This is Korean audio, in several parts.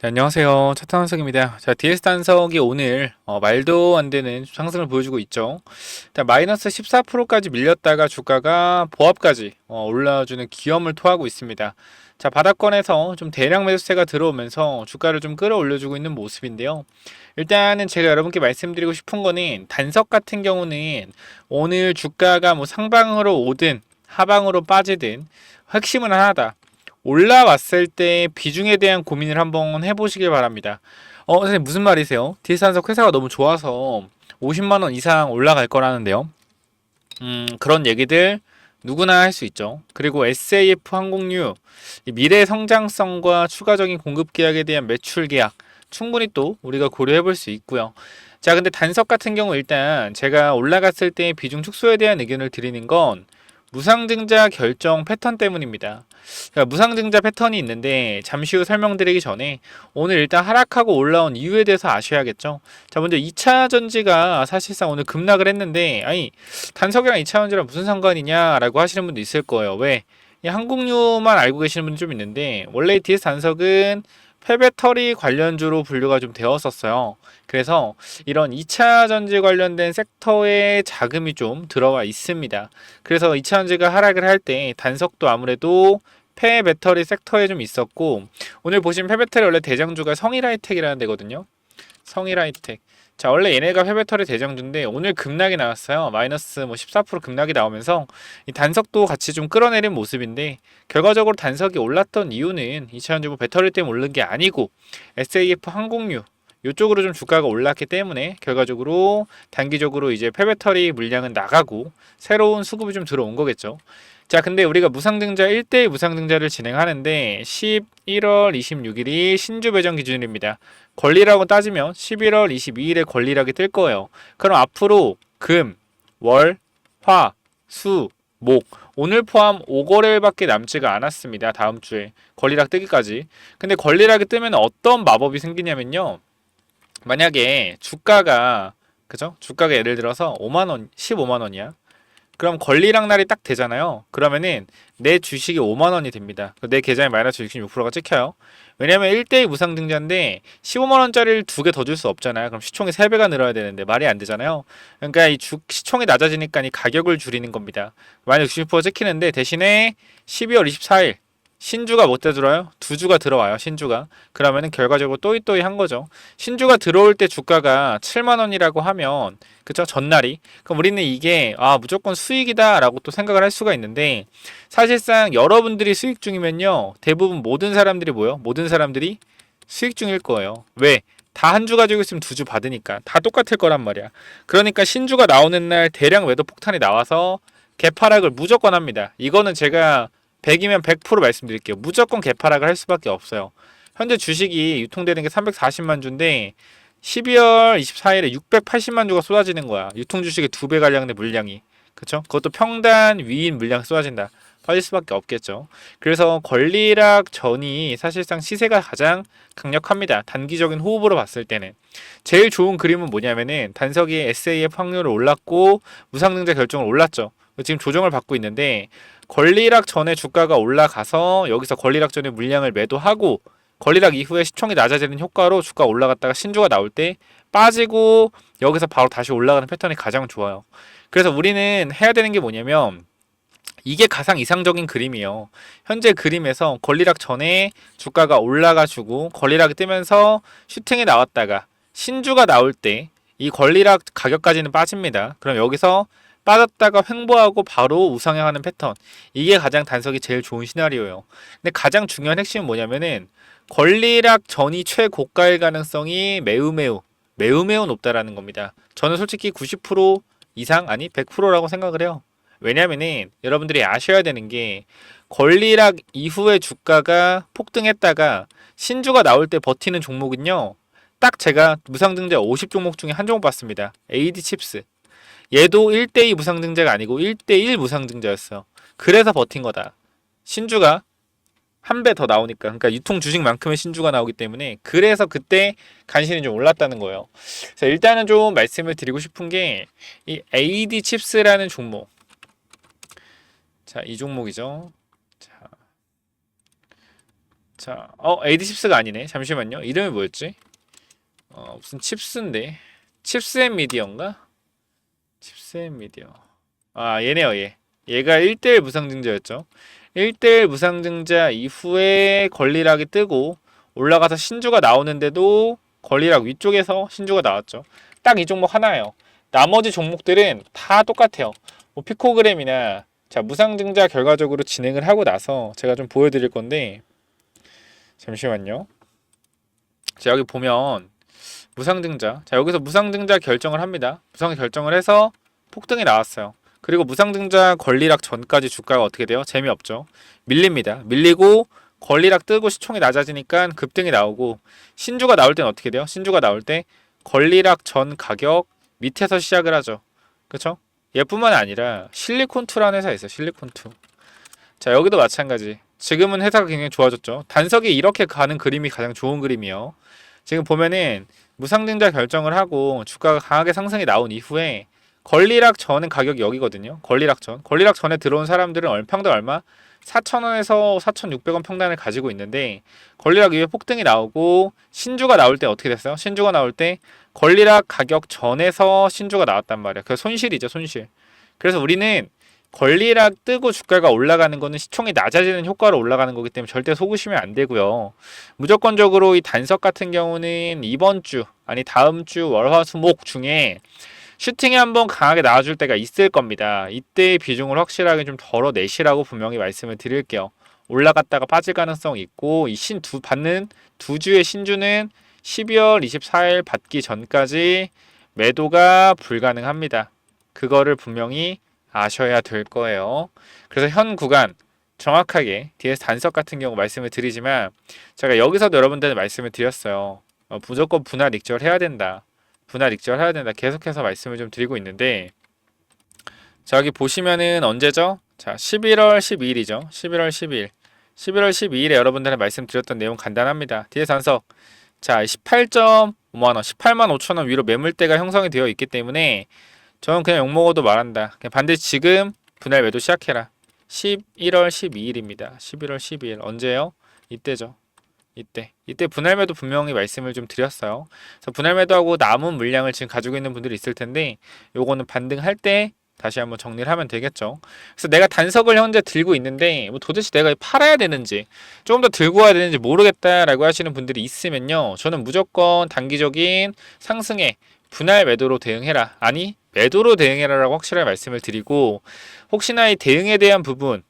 네, 안녕하세요. 차탄원석입니다. 자, DS 단석이 오늘 말도 안 되는 상승을 보여주고 있죠. 일단 마이너스 14%까지 밀렸다가 주가가 보합까지 올라주는 기염을 토하고 있습니다. 자, 바닥권에서 좀 대량 매수세가 들어오면서 주가를 좀 끌어올려주고 있는 모습인데요. 일단은 제가 여러분께 말씀드리고 싶은 거는 단석 같은 경우는 오늘 주가가 뭐 상방으로 오든 하방으로 빠지든 핵심은 하나다. 올라왔을 때 비중에 대한 고민을 한번 해보시길 바랍니다. 선생님 무슨 말이세요? 디스한석 회사가 너무 좋아서 50만 원 이상 올라갈 거라는데요. 그런 얘기들 누구나 할 수 있죠. 그리고 SAF 항공유 미래 성장성과 추가적인 공급 계약에 대한 매출 계약 충분히 또 우리가 고려해 볼 수 있고요. 자, 근데 단석 같은 경우 일단 제가 올라갔을 때 비중 축소에 대한 의견을 드리는 건 무상증자 결정 패턴 때문입니다. 그러니까 무상증자 패턴이 있는데 잠시 후 설명드리기 전에 오늘 일단 하락하고 올라온 이유에 대해서 아셔야겠죠. 자, 먼저 2차 전지가 사실상 오늘 급락을 했는데 아니 단석이랑 2차 전지랑 무슨 상관이냐라고 하시는 분도 있을 거예요. 왜? 이 항공유만 알고 계시는 분도 좀 있는데 원래 DS 단석은 폐배터리 관련주로 분류가 좀 되었었어요. 그래서 이런 2차 전지 관련된 섹터에 자금이 좀 들어와 있습니다. 그래서 2차 전지가 하락을 할 때 단석도 아무래도 폐배터리 섹터에 좀 있었고 오늘 보시면 폐배터리 원래 대장주가 성일하이텍이라는 데거든요. 성일하이텍. 자, 원래 얘네가 폐배터리 대장주인데 오늘 급락이 나왔어요. 마이너스 뭐 14% 급락이 나오면서 이 단석도 같이 좀 끌어내린 모습인데 결과적으로 단석이 올랐던 이유는 2차전지 뭐 배터리 때문에 오른 게 아니고 SAF 항공유 이쪽으로 좀 주가가 올랐기 때문에 결과적으로 단기적으로 이제 폐배터리 물량은 나가고 새로운 수급이 좀 들어온 거겠죠. 자, 근데 우리가 무상증자 1대1 무상증자를 진행하는데 11월 26일이 신주 배정 기준입니다. 권리라고 따지면 11월 22일에 권리락이 뜰 거예요. 그럼 앞으로 금, 월, 화, 수, 목 오늘 포함 5거래일밖에 남지가 않았습니다. 다음 주에 권리락 뜨기까지. 근데 권리락이 뜨면 어떤 마법이 생기냐면요. 만약에 주가가 그죠? 주가가 예를 들어서 5만 원, 15만 원이야. 그럼 권리락 날이 딱 되잖아요. 그러면은 내 주식이 5만 원이 됩니다. 내 계좌에 마이너스 66%가 찍혀요. 왜냐면 1대1 무상증자인데 15만 원짜리를 두 개 더 줄 수 없잖아요. 그럼 시총이 3배가 늘어야 되는데 말이 안 되잖아요. 그러니까 이 시총이 낮아지니까 이 가격을 줄이는 겁니다. 마이너스 66% 찍히는데 대신에 12월 24일 신주가 못 들어요? 두 주가 들어와요. 신주가. 그러면은 결과적으로 또이또이 한 거죠. 신주가 들어올 때 주가가 7만 원이라고 하면 그쵸? 전날이. 그럼 우리는 이게 무조건 수익이다라고 또 생각을 할 수가 있는데 사실상 여러분들이 수익 중이면요. 대부분 모든 사람들이 뭐요? 모든 사람들이 수익 중일 거예요. 왜? 다 한 주 가지고 있으면 두 주 받으니까 다 똑같을 거란 말이야. 그러니까 신주가 나오는 날 대량 매도 폭탄이 나와서 개파락을 무조건 합니다. 이거는 제가 100이면 100% 말씀드릴게요. 무조건 개파락을 할 수밖에 없어요. 현재 주식이 유통되는 게 340만 주인데 12월 24일에 680만 주가 쏟아지는 거야. 유통 주식의 2배 가량의 물량이. 그쵸? 그것도 평단 위인 물량 쏟아진다. 빠질 수밖에 없겠죠. 그래서 권리락 전이 사실상 시세가 가장 강력합니다. 단기적인 호흡으로 봤을 때는. 제일 좋은 그림은 뭐냐면은 단석이 SAF 확률을 올랐고 무상증자 결정을 올랐죠. 지금 조정을 받고 있는데 권리락 전에 주가가 올라가서 여기서 권리락 전에 물량을 매도하고 권리락 이후에 시총이 낮아지는 효과로 주가 올라갔다가 신주가 나올 때 빠지고 여기서 바로 다시 올라가는 패턴이 가장 좋아요. 그래서 우리는 해야 되는 게 뭐냐면 이게 가장 이상적인 그림이에요. 현재 그림에서 권리락 전에 주가가 올라가지고 권리락이 뜨면서 슈팅이 나왔다가 신주가 나올 때 이 권리락 가격까지는 빠집니다. 그럼 여기서 빠졌다가 횡보하고 바로 우상향하는 패턴. 이게 가장 단석이 제일 좋은 시나리오예요. 근데 가장 중요한 핵심은 뭐냐면은 권리락 전이 최고가일 가능성이 매우 높다라는 겁니다. 저는 솔직히 90% 이상 아니 100%라고 생각을 해요. 왜냐면은 여러분들이 아셔야 되는 게 권리락 이후에 주가가 폭등했다가 신주가 나올 때 버티는 종목은요. 딱 제가 무상증자 50 종목 중에 한 종목 봤습니다. AD 칩스. 얘도 1대2 무상증자가 아니고 1대1 무상증자였어요. 그래서 버틴 거다. 신주가 한 배 더 나오니까. 그러니까 유통 주식만큼의 신주가 나오기 때문에 그래서 그때 간신히 좀 올랐다는 거예요. 그래서 일단은 좀 말씀을 드리고 싶은 게 이 AD 칩스라는 종목. 자, 이 종목이죠. 자, 자, AD10가 아니네. 잠시만요. 이름이 뭐였지? 무슨 칩스인데. 칩스앤미디어인가? 칩스앤미디어. 아, 얘네요, 얘. 얘가 1대1 무상증자였죠. 1대1 무상증자 이후에 권리락이 뜨고 올라가서 신주가 나오는데도 권리락 위쪽에서 신주가 나왔죠. 딱 이 종목 하나예요. 나머지 종목들은 다 똑같아요. 뭐 피코그램이나 자, 무상증자 결과적으로 진행을 하고 나서 제가 좀 보여드릴 건데 잠시만요. 자, 여기 보면 무상증자. 자, 여기서 무상증자 결정을 합니다. 무상 결정을 해서 폭등이 나왔어요. 그리고 무상증자 권리락 전까지 주가가 어떻게 돼요? 재미없죠. 밀립니다. 밀리고 권리락 뜨고 시총이 낮아지니까 급등이 나오고 신주가 나올 때는 어떻게 돼요? 신주가 나올 때 권리락 전 가격 밑에서 시작을 하죠. 그렇죠? 얘뿐만 아니라 실리콘2라는 회사 있어요. 실리콘2. 자, 여기도 마찬가지. 지금은 회사가 굉장히 좋아졌죠. 단석이 이렇게 가는 그림이 가장 좋은 그림이에요. 지금 보면은 무상증자 결정을 하고 주가가 강하게 상승이 나온 이후에 권리락 전은 가격이 여기거든요. 권리락 전. 권리락 전에 들어온 사람들은 평당 얼마? 4,000원에서 4,600원 평단을 가지고 있는데 권리락 이후에 폭등이 나오고 신주가 나올 때 어떻게 됐어요? 신주가 나올 때 권리락 가격 전에서 신주가 나왔단 말이야. 그 손실이죠, 손실. 그래서 우리는 권리락 뜨고 주가가 올라가는 거는 시총이 낮아지는 효과로 올라가는 거기 때문에 절대 속으시면 안 되고요. 무조건적으로 이 단석 같은 경우는 이번 주 아니 다음 주 월화수목 중에 슈팅이 한번 강하게 나와줄 때가 있을 겁니다. 이때의 비중을 확실하게 좀 덜어내시라고 분명히 말씀을 드릴게요. 올라갔다가 빠질 가능성이 있고 이 받는 두 주의 신주는 12월 24일 받기 전까지 매도가 불가능합니다. 그거를 분명히 아셔야 될 거예요. 그래서 현 구간 정확하게 DS 단석 같은 경우 말씀을 드리지만 제가 여기서도 여러분들한테 말씀을 드렸어요. 무조건 분할 익절 해야 된다. 분할 익절 해야 된다. 계속해서 말씀을 좀 드리고 있는데 자, 여기 보시면은 언제죠? 자, 11월 12일이죠. 11월 12일. 11월 12일에 여러분들한테 말씀드렸던 내용 간단합니다. DS 단석. 자, 18.5만원, 18만 5천원 위로 매물대가 형성이 되어 있기 때문에 저는 그냥 욕먹어도 말한다. 그냥 반드시 지금 분할 매도 시작해라. 11월 12일입니다. 11월 12일. 언제요? 이때죠. 이때 분할 매도 분명히 말씀을 좀 드렸어요. 그래서 분할 매도하고 남은 물량을 지금 가지고 있는 분들이 있을 텐데 요거는 반등할 때 다시 한번 정리를 하면 되겠죠. 그래서 내가 단석을 현재 들고 있는데 뭐 도대체 내가 팔아야 되는지 조금 더 들고 와야 되는지 모르겠다라고 하시는 분들이 있으면요. 저는 무조건 단기적인 상승에 분할 매도로 대응해라. 아니 매도로 대응해라라고 확실하게 말씀을 드리고 혹시나 이 대응에 대한 부분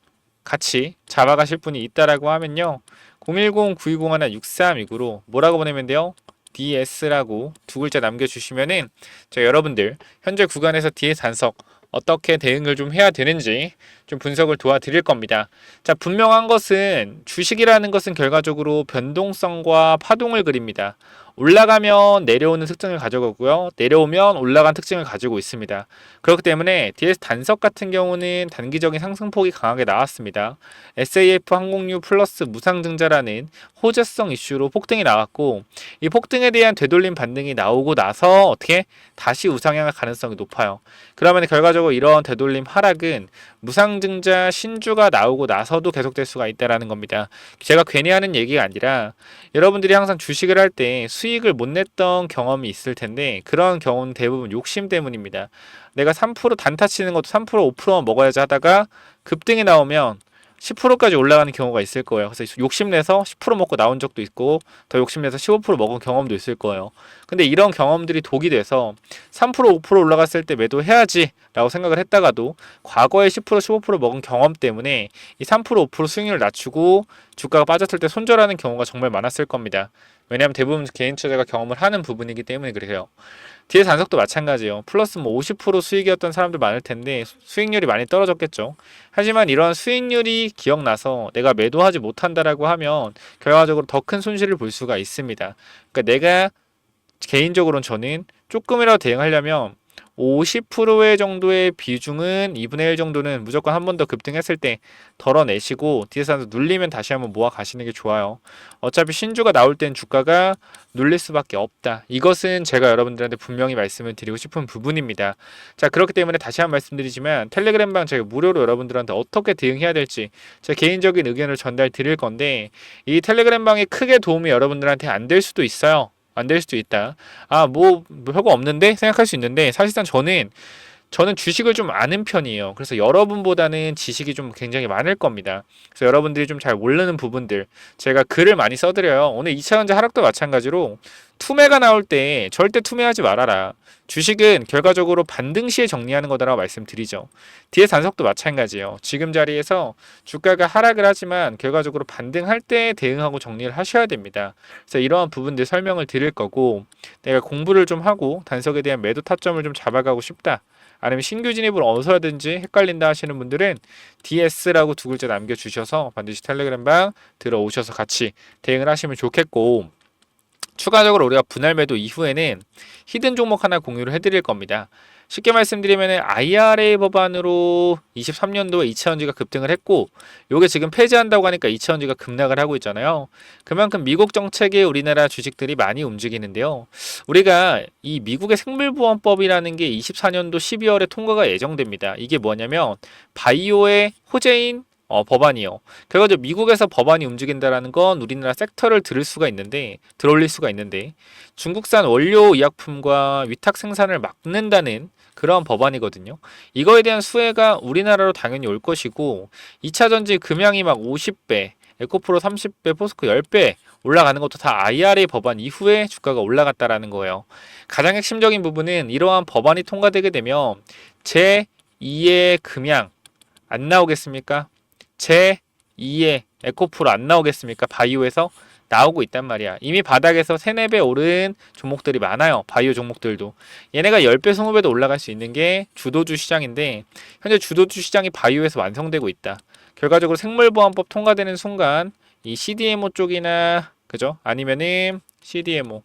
같이 잡아가실 분이 있다라고 하면요. 010-9201-6329로 뭐라고 보내면 돼요? DS라고 두 글자 남겨주시면은 저 여러분들 현재 구간에서 DS 단석 어떻게 대응을 좀 해야 되는지 좀 분석을 도와드릴 겁니다. 자, 분명한 것은 주식이라는 것은 결과적으로 변동성과 파동을 그립니다. 올라가면 내려오는 특징을 가져가고요. 내려오면 올라간 특징을 가지고 있습니다. 그렇기 때문에 DS 단석 같은 경우는 단기적인 상승폭이 강하게 나왔습니다. SAF 항공유 플러스 무상증자라는 호재성 이슈로 폭등이 나왔고 이 폭등에 대한 되돌림 반등이 나오고 나서 어떻게 다시 우상향할 가능성이 높아요. 그러면 결과적으로 이런 되돌림 하락은 무상증자 신주가 나오고 나서도 계속될 수가 있다라는 겁니다. 제가 괜히 하는 얘기가 아니라 여러분들이 항상 주식을 할 때 수익을 못 냈던 경험이 있을 텐데 그런 경우는 대부분 욕심 때문입니다. 내가 3% 단타 치는 것도 3% 5%만 먹어야지 하다가 급등이 나오면 10%까지 올라가는 경우가 있을 거예요. 그래서 욕심내서 10% 먹고 나온 적도 있고 더 욕심내서 15% 먹은 경험도 있을 거예요. 근데 이런 경험들이 독이 돼서 3% 5% 올라갔을 때 매도해야지 라고 생각을 했다가도 과거에 10% 15% 먹은 경험 때문에 이 3% 5% 수익률을 낮추고 주가가 빠졌을 때 손절하는 경우가 정말 많았을 겁니다. 왜냐하면 대부분 개인 투자가 경험을 하는 부분이기 때문에 그래요. 뒤에 단석도 마찬가지예요. 플러스 뭐 50% 수익이었던 사람들 많을 텐데 수익률이 많이 떨어졌겠죠. 하지만 이런 수익률이 기억나서 내가 매도하지 못한다라고 하면 결과적으로 더 큰 손실을 볼 수가 있습니다. 그러니까 내가 개인적으로는 저는 조금이라도 대응하려면 50%의 정도의 비중은 2분의 1 정도는 무조건 한 번 더 급등했을 때 덜어내시고 뒤에서 눌리면 다시 한번 모아 가시는 게 좋아요. 어차피 신주가 나올 땐 주가가 눌릴 수밖에 없다. 이것은 제가 여러분들한테 분명히 말씀을 드리고 싶은 부분입니다. 자, 그렇기 때문에 다시 한번 말씀드리지만 텔레그램방 제가 무료로 여러분들한테 어떻게 대응해야 될지 제 개인적인 의견을 전달 드릴 건데 이 텔레그램방이 크게 도움이 여러분들한테 안 될 수도 있어요. 안 될 수도 있다. 뭐 별거 없는데 생각할 수 있는데 사실상 저는 주식을 좀 아는 편이에요. 그래서 여러분보다는 지식이 좀 굉장히 많을 겁니다. 그래서 여러분들이 좀 잘 모르는 부분들 제가 글을 많이 써드려요. 오늘 2차전지 하락도 마찬가지로 투매가 나올 때 절대 투매하지 말아라. 주식은 결과적으로 반등 시에 정리하는 거다라고 말씀드리죠. 뒤에 단석도 마찬가지예요. 지금 자리에서 주가가 하락을 하지만 결과적으로 반등할 때 대응하고 정리를 하셔야 됩니다. 그래서 이러한 부분들 설명을 드릴 거고 내가 공부를 좀 하고 단석에 대한 매도 타점을 좀 잡아가고 싶다. 아니면 신규 진입을 어디서든지 헷갈린다 하시는 분들은 DS라고 두 글자 남겨주셔서 반드시 텔레그램방 들어오셔서 같이 대응을 하시면 좋겠고 추가적으로 우리가 분할 매도 이후에는 히든 종목 하나 공유를 해드릴 겁니다. 쉽게 말씀드리면 IRA 법안으로 23년도에 이차전지가 급등을 했고 요게 지금 폐지한다고 하니까 이차전지가 급락을 하고 있잖아요. 그만큼 미국 정책에 우리나라 주식들이 많이 움직이는데요. 우리가 이 미국의 생물보험법이라는 게 24년도 12월에 통과가 예정됩니다. 이게 뭐냐면 바이오의 호재인 법안이요. 그래가지고 미국에서 법안이 움직인다라는 건 우리나라 섹터를 들어올릴 수가 있는데 중국산 원료 의약품과 위탁 생산을 막는다는 그런 법안이거든요. 이거에 대한 수혜가 우리나라로 당연히 올 것이고 2차전지 금양이 막 50배, 에코프로 30배, 포스코 10배 올라가는 것도 다 IRA 법안 이후에 주가가 올라갔다라는 거예요. 가장 핵심적인 부분은 이러한 법안이 통과되게 되면 제2의 금양 안 나오겠습니까? 제2의 에코프로 안 나오겠습니까? 바이오에서 나오고 있단 말이야. 이미 바닥에서 3, 4배 오른 종목들이 많아요. 바이오 종목들도. 얘네가 10배, 20배도 올라갈 수 있는 게 주도주 시장인데 현재 주도주 시장이 바이오에서 완성되고 있다. 결과적으로 생물보안법 통과되는 순간 이 CDMO 쪽이나 그죠? 아니면은 CDMO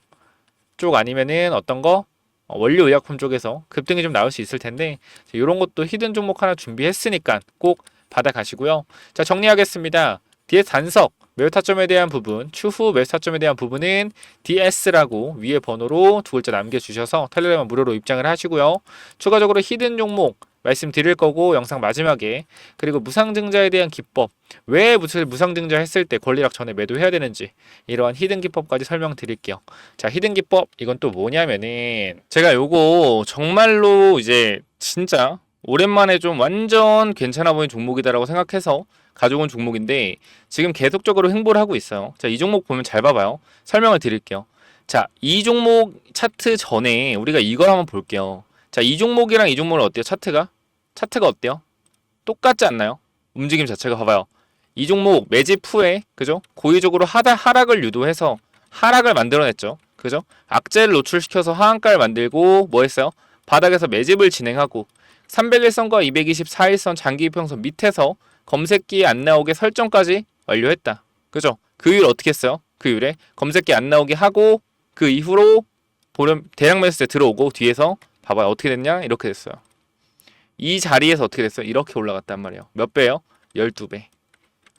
쪽 아니면은 어떤 거? 원료 의약품 쪽에서 급등이 좀 나올 수 있을 텐데 이런 것도 히든 종목 하나 준비했으니까 꼭 받아가시고요. 자, 정리하겠습니다. 뒤에 단석 매우 타점에 대한 부분, 추후 매수 타점에 대한 부분은 DS라고 위에 번호로 두 글자 남겨주셔서 텔레그램 무료로 입장을 하시고요. 추가적으로 히든 종목 말씀드릴 거고 영상 마지막에 그리고 무상증자에 대한 기법 왜 무상증자 했을 때 권리락 전에 매도해야 되는지 이러한 히든 기법까지 설명드릴게요. 자, 히든 기법 이건 또 뭐냐면은 제가 요거 정말로 이제 진짜 오랜만에 좀 완전 괜찮아 보이는 종목이다라고 생각해서 가져온 종목인데 지금 계속적으로 횡보를 하고 있어요. 자, 이 종목 보면 잘 봐봐요. 설명을 드릴게요. 자, 이 종목 차트 전에 우리가 이걸 한번 볼게요. 자, 이 종목이랑 이 종목은 어때요? 차트가 어때요? 똑같지 않나요? 움직임 자체가 봐봐요. 이 종목 매집 후에 그죠? 고의적으로 하락을 유도해서 하락을 만들어냈죠. 그죠? 악재를 노출시켜서 하한가를 만들고 뭐 했어요? 바닥에서 매집을 진행하고 301선과 224일선 장기 이평선 밑에서 검색기에 안 나오게 설정까지 완료했다. 그죠? 그 이후에 어떻게 했어요? 그 이후에 검색기 안 나오게 하고 그 이후로 보름 대량 매수세 들어오고 뒤에서 봐봐요. 어떻게 됐냐? 이렇게 됐어요. 이 자리에서 어떻게 됐어요? 이렇게 올라갔단 말이에요. 몇 배요? 12배.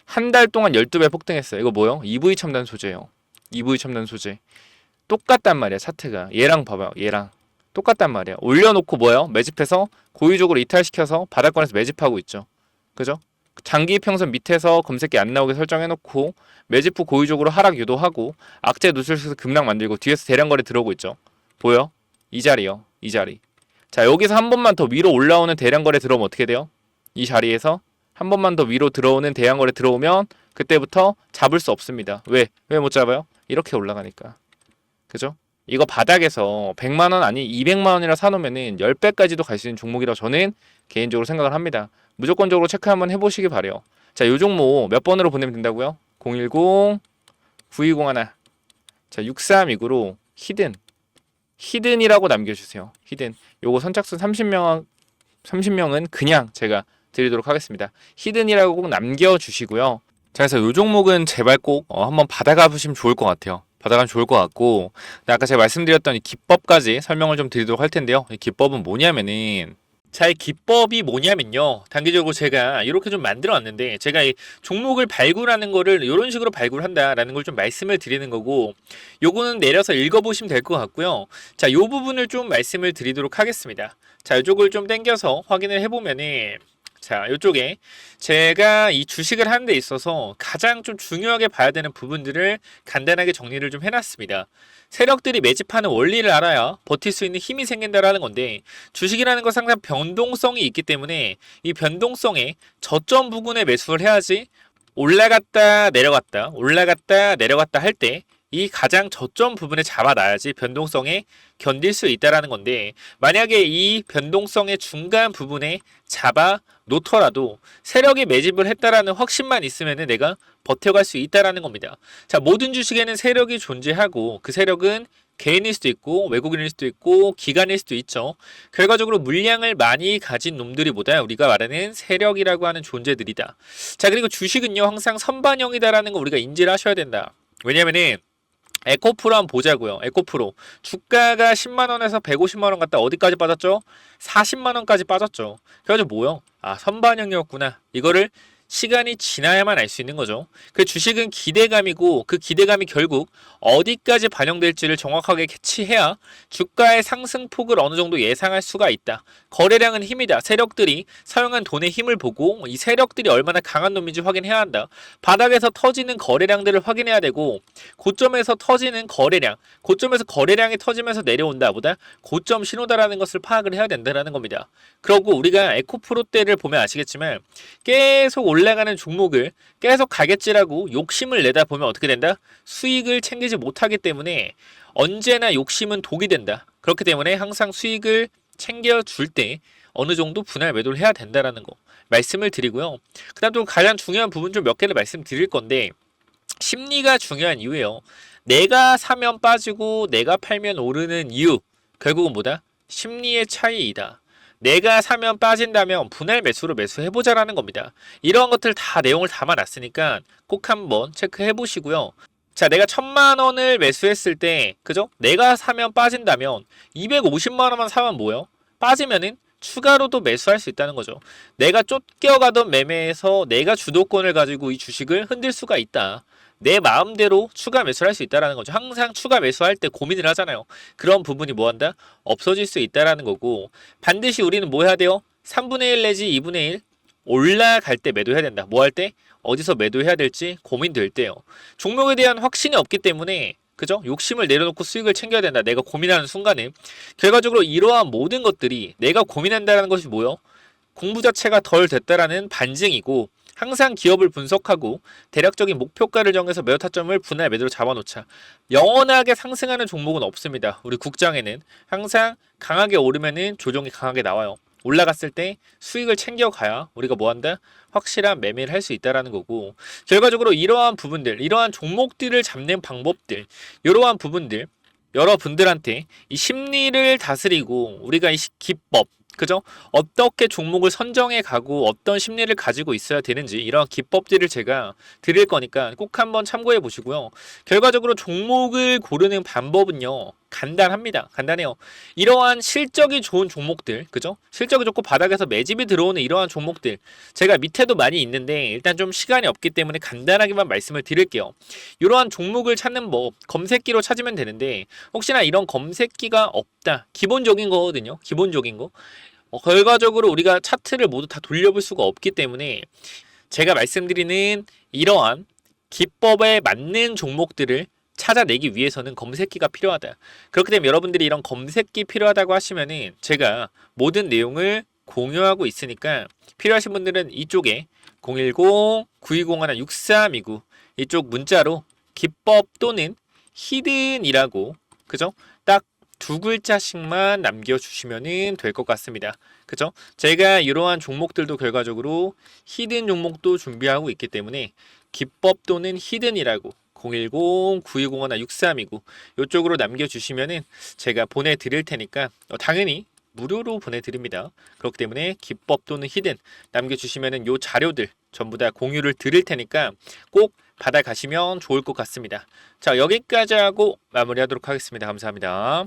한 달 동안 12배 폭등했어요. 이거 뭐요? EV 첨단 소재예요. EV 첨단 소재. 똑같단 말이야, 차트가. 얘랑 봐봐요. 얘랑. 똑같단 말이야. 올려놓고 뭐예요? 매집해서 고의적으로 이탈시켜서 바닥권에서 매집하고 있죠. 그죠? 장기 평선 밑에서 검색기 안 나오게 설정해놓고 매집 후 고의적으로 하락 유도하고 악재 누출해서 급락 만들고 뒤에서 대량 거래 들어오고 있죠. 보여? 이 자리요. 이 자리. 자, 여기서 한 번만 더 위로 올라오는 대량 거래 들어오면 어떻게 돼요? 이 자리에서 한 번만 더 위로 들어오는 대량 거래 들어오면 그때부터 잡을 수 없습니다. 왜? 왜 못 잡아요? 이렇게 올라가니까. 그죠? 이거 바닥에서 100만원 아니 200만원이라 사놓으면은 10배까지도 갈 수 있는 종목이라고 저는 개인적으로 생각을 합니다. 무조건적으로 체크 한번 해보시기 바래요. 자, 요 종목 몇 번으로 보내면 된다고요? 010-9201. 자, 6329로 히든이라고 남겨주세요. 히든. 요거 선착순 30명은 그냥 제가 드리도록 하겠습니다. 히든이라고 꼭 남겨주시고요. 자, 그래서 요 종목은 제발 꼭 한번 받아가 보시면 좋을 것 같아요. 받아가면 좋을 것 같고, 아까 제가 말씀드렸던 이 기법까지 설명을 좀 드리도록 할 텐데요. 이 기법은 뭐냐면은, 자, 이 기법이 뭐냐면요. 단기적으로 제가 이렇게 좀 만들어 놨는데, 제가 이 종목을 발굴하는 거를 이런 식으로 발굴한다라는 걸 좀 말씀을 드리는 거고, 요거는 내려서 읽어보시면 될 것 같고요. 자, 요 부분을 좀 말씀을 드리도록 하겠습니다. 자, 이쪽을 좀 당겨서 확인을 해보면은, 자, 이쪽에 제가 이 주식을 하는 데 있어서 가장 좀 중요하게 봐야 되는 부분들을 간단하게 정리를 좀 해놨습니다. 세력들이 매집하는 원리를 알아야 버틸 수 있는 힘이 생긴다라는 건데, 주식이라는 건 항상 변동성이 있기 때문에 이 변동성에 저점 부분에 매수를 해야지 올라갔다 내려갔다 올라갔다 내려갔다 할 때 이 가장 저점 부분에 잡아놔야지 변동성에 견딜 수 있다라는 건데, 만약에 이 변동성의 중간 부분에 잡아 놓더라도 세력이 매집을 했다라는 확신만 있으면 내가 버텨갈 수 있다라는 겁니다. 자, 모든 주식에는 세력이 존재하고 그 세력은 개인일 수도 있고 외국인일 수도 있고 기관일 수도 있죠. 결과적으로 물량을 많이 가진 놈들이보다 우리가 말하는 세력이라고 하는 존재들이다. 자, 그리고 주식은요 항상 선반영이다라는 거 우리가 인지를 하셔야 된다. 왜냐면은 에코프로 한번 보자고요. 에코프로 주가가 10만원에서 150만원 갔다 어디까지 빠졌죠? 40만원까지 빠졌죠. 그래가지고 뭐요? 아, 선반영이었구나. 이거를 시간이 지나야만 알 수 있는 거죠. 그 주식은 기대감이고 그 기대감이 결국 어디까지 반영될지를 정확하게 캐치해야 주가의 상승폭을 어느 정도 예상할 수가 있다. 거래량은 힘이다. 세력들이 사용한 돈의 힘을 보고 이 세력들이 얼마나 강한 놈인지 확인해야 한다. 바닥에서 터지는 거래량들을 확인해야 되고, 고점에서 터지는 거래량, 고점에서 거래량이 터지면서 내려온다 보다 고점 신호다라는 것을 파악을 해야 된다는 겁니다. 그리고 우리가 에코프로 때를 보면 아시겠지만 계속 올라가는 종목을 계속 가겠지라고 욕심을 내다 보면 어떻게 된다? 수익을 챙기지 못하기 때문에 언제나 욕심은 독이 된다. 그렇기 때문에 항상 수익을 챙겨줄 때 어느 정도 분할 매도를 해야 된다라는 거 말씀을 드리고요. 그 다음 또 가장 중요한 부분 좀 몇 개를 말씀드릴 건데, 심리가 중요한 이유예요. 내가 사면 빠지고 내가 팔면 오르는 이유, 결국은 뭐다? 심리의 차이이다. 내가 사면 빠진다면 분할 매수로 매수해보자라는 겁니다. 이러한 것들 다 내용을 담아놨으니까 꼭 한번 체크해 보시고요. 자, 내가 1000만원을 매수했을 때, 그죠? 내가 사면 빠진다면 250만원만 사면 뭐요? 빠지면은 추가로도 매수할 수 있다는 거죠. 내가 쫓겨가던 매매에서 내가 주도권을 가지고 이 주식을 흔들 수가 있다. 내 마음대로 추가 매수를 할 수 있다는 거죠. 항상 추가 매수할 때 고민을 하잖아요. 그런 부분이 뭐한다? 없어질 수 있다는 거고, 반드시 우리는 뭐 해야 돼요? 3분의 1 내지 2분의 1 올라갈 때 매도해야 된다. 뭐 할 때? 어디서 매도해야 될지 고민될 때요. 종목에 대한 확신이 없기 때문에, 그죠? 욕심을 내려놓고 수익을 챙겨야 된다. 내가 고민하는 순간에 결과적으로 이러한 모든 것들이 내가 고민한다는 것이 뭐요? 공부 자체가 덜 됐다라는 반증이고, 항상 기업을 분석하고 대략적인 목표가를 정해서 매도 타점을 분할 매도로 잡아놓자. 영원하게 상승하는 종목은 없습니다. 우리 국장에는 항상 강하게 오르면은 조정이 강하게 나와요. 올라갔을 때 수익을 챙겨가야 우리가 뭐한다? 확실한 매매를 할 수 있다라는 거고, 결과적으로 이러한 부분들, 이러한 종목들을 잡는 방법들, 이러한 부분들 여러분들한테 이 심리를 다스리고 우리가 이 기법, 그죠? 어떻게 종목을 선정해 가고 어떤 심리를 가지고 있어야 되는지 이런 기법들을 제가 드릴 거니까 꼭 한번 참고해 보시고요. 결과적으로 종목을 고르는 방법은요, 간단합니다. 간단해요. 이러한 실적이 좋은 종목들, 그죠? 실적이 좋고 바닥에서 매집이 들어오는 이러한 종목들, 제가 밑에도 많이 있는데 일단 좀 시간이 없기 때문에 간단하게만 말씀을 드릴게요. 이러한 종목을 찾는 법, 검색기로 찾으면 되는데, 혹시나 이런 검색기가 없다, 기본적인 거거든요. 기본적인 거. 결과적으로 우리가 차트를 모두 다 돌려볼 수가 없기 때문에 제가 말씀드리는 이러한 기법에 맞는 종목들을 찾아내기 위해서는 검색기가 필요하다. 그렇기 때문에 여러분들이 이런 검색기 필요하다고 하시면은 제가 모든 내용을 공유하고 있으니까 필요하신 분들은 이쪽에 010-9201-6329 이쪽 문자로 기법 또는 히든이라고, 그죠? 딱 두 글자씩만 남겨주시면 될 것 같습니다. 그죠? 제가 이러한 종목들도 결과적으로 히든 종목도 준비하고 있기 때문에 기법 또는 히든이라고 010-9201-6329 이쪽으로 남겨주시면은 제가 보내드릴 테니까 당연히 무료로 보내드립니다. 그렇기 때문에 기법 또는 히든 남겨주시면은 요 자료들 전부 다 공유를 드릴 테니까 꼭 받아가시면 좋을 것 같습니다. 자, 여기까지 하고 마무리하도록 하겠습니다. 감사합니다.